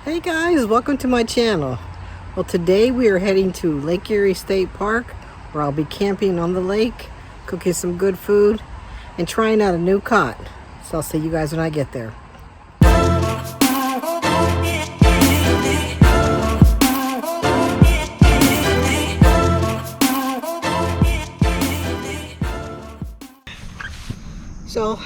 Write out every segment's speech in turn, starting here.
Hey guys, welcome to my channel. Well, today we are heading to Lake Erie State Park, where I'll be camping on the lake, cooking some good food, and trying out a new cot. So I'll see you guys when I get there. So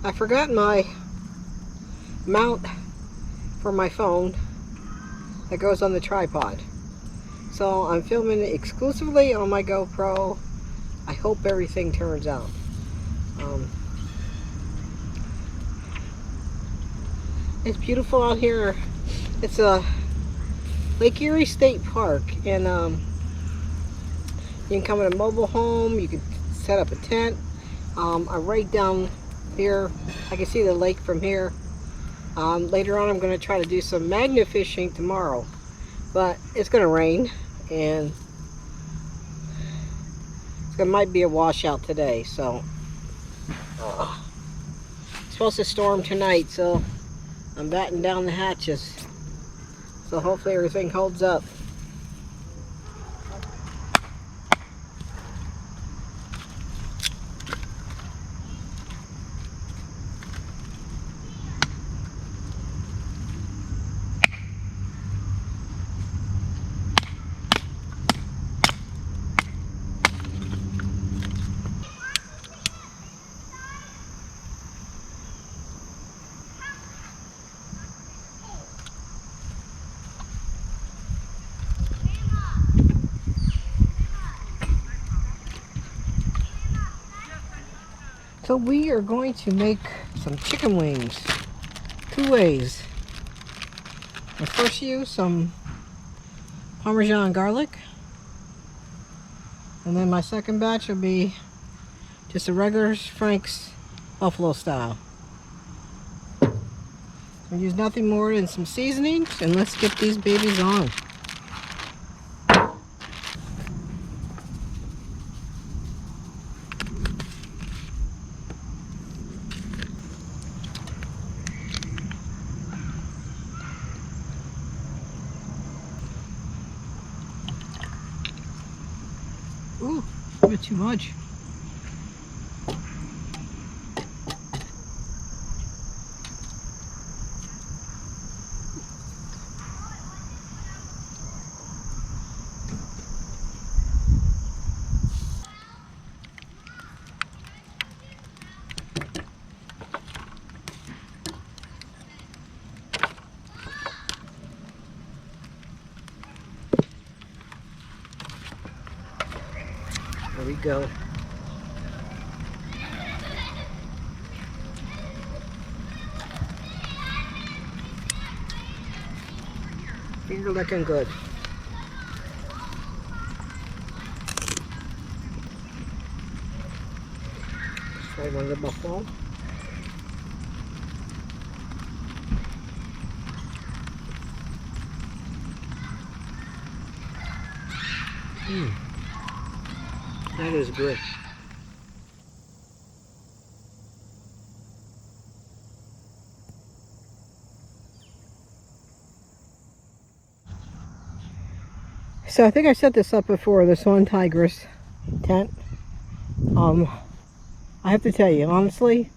I forgot my mount for my phone that goes on the tripod. So I'm filming it exclusively on my GoPro. I hope everything turns out. It's beautiful out here. It's a Lake Erie State Park, and you can come in a mobile home. You can set up a tent. I'm right down here. I can see the lake from here. Later on, I'm going to try to do some magnet fishing tomorrow, but it's going to rain, and it might be a washout today. So it's supposed to storm tonight, so I'm batting down the hatches. So hopefully everything holds up. So we are going to make some chicken wings, 2 ways. I'll first use some Parmesan garlic, and then my second batch will be just a regular Frank's Buffalo style. We'll use nothing more than some seasonings, and let's get these babies on. Ooh, a bit too much. There we go. These are looking good. Let's try one of the buffalo. That is good. So I think I set this up before, the Swan Tigress tent. I have to tell you, honestly,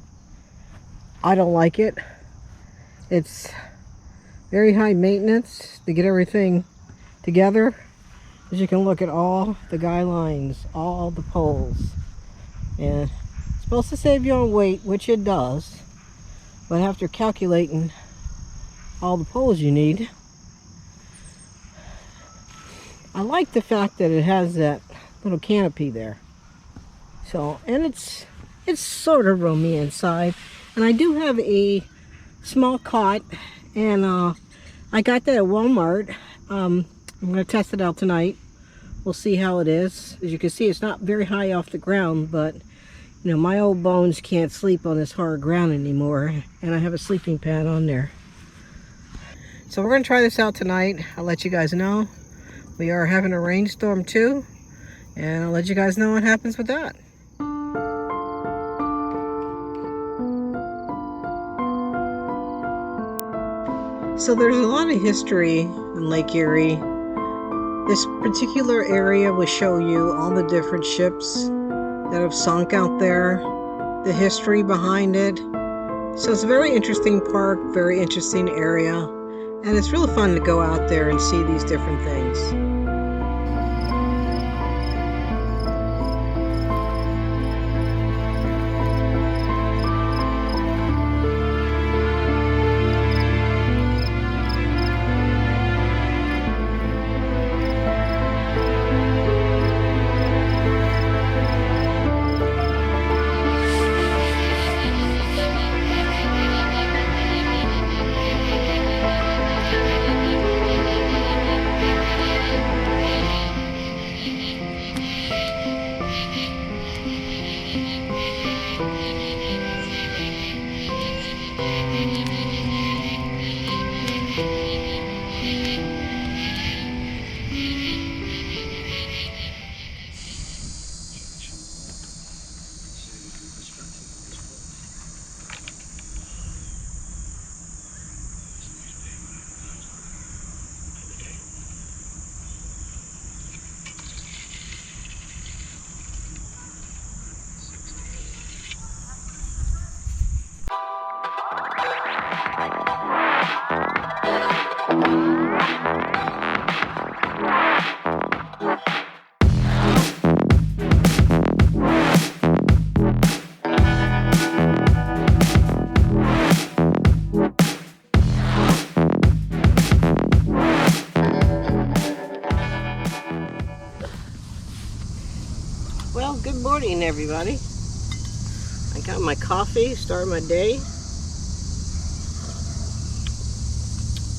I don't like it. It's very high maintenance to get everything together. As you can look at all the guy lines, all the poles. And it's supposed to save you on weight, which it does. But after calculating all the poles you need, I like the fact that it has that little canopy there. So, and it's sort of roomy inside. And I do have a small cot, and I got that at Walmart. I'm going to test it out tonight. We'll see how it is. As you can see, it's not very high off the ground, but you know, my old bones can't sleep on this hard ground anymore, and I have a sleeping pad on there. So we're going to try this out tonight. I'll let you guys know. We are having a rainstorm too, and I'll let you guys know what happens with that. So there's a lot of history in Lake Erie. This particular area will show you all the different ships that have sunk out there, the history behind it. So it's a very interesting park, very interesting area, and it's really fun to go out there and see these different things. Well, good morning, everybody. I got my coffee, started my day.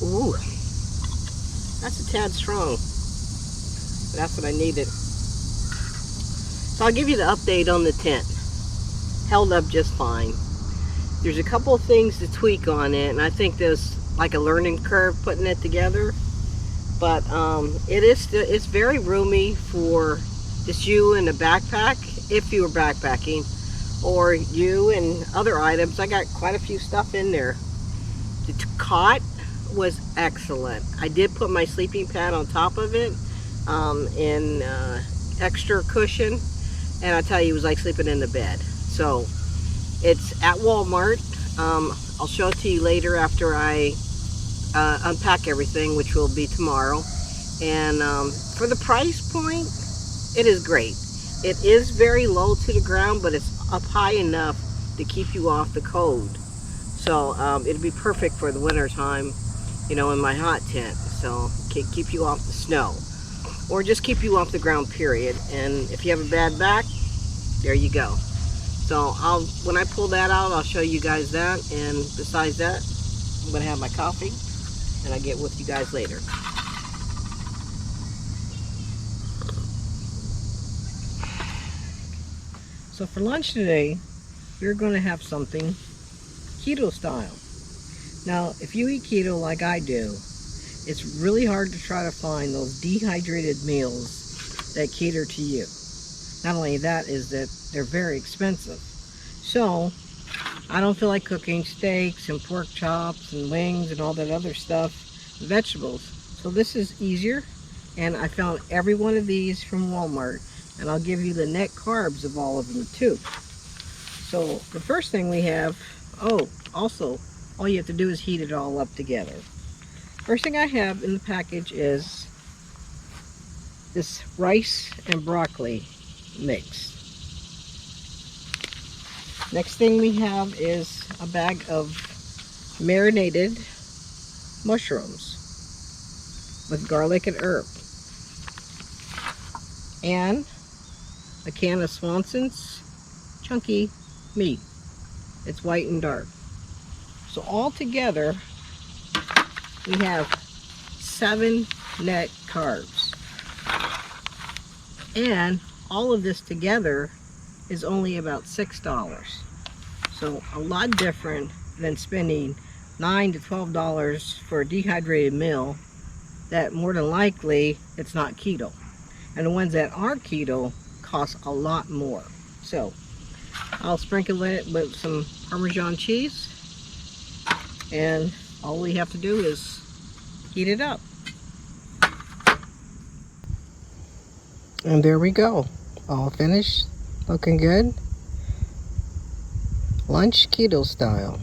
Ooh, that's a tad strong. But that's what I needed. So I'll give you the update on the tent. Held up just fine. There's a couple of things to tweak on it, and I think there's like a learning curve putting it together. But it's very roomy for just you and a backpack, if you were backpacking, or you and other items. I got quite a few stuff in there. The cot was excellent. I did put my sleeping pad on top of it in extra cushion, and I tell you, it was like sleeping in the bed. So it's at Walmart. I'll show it to you later after I unpack everything, which will be tomorrow. And for the price point, it is great. It is very low to the ground, but it's up high enough to keep you off the cold. So it'd be perfect for the winter time, you know, in my hot tent. So keep you off the snow, or just keep you off the ground, period. And if you have a bad back, there you go. So when I pull that out, I'll show you guys that. And besides that, I'm gonna have my coffee, and I'll get with you guys later. So for lunch today, we're going to have something keto style. Now, if you eat keto like I do, it's really hard to try to find those dehydrated meals that cater to you. Not only that, is that they're very expensive. So I don't feel like cooking steaks and pork chops and wings and all that other stuff, vegetables. So this is easier, and I found every one of these from Walmart. And I'll give you the net carbs of all of them too. So the first thing we have, also, all you have to do is heat it all up together. First thing I have in the package is this rice and broccoli mix. Next thing we have is a bag of marinated mushrooms with garlic and herb. And a can of Swanson's chunky meat. It's white and dark. So all together, we have 7 net carbs. And all of this together is only about $6. So a lot different than spending $9 to $12 for a dehydrated meal that more than likely it's not keto. And the ones that are keto cost a lot more. So I'll sprinkle it with some Parmesan cheese, and All we have to do is heat it up. And there we go. All finished. Looking good. Lunch keto style.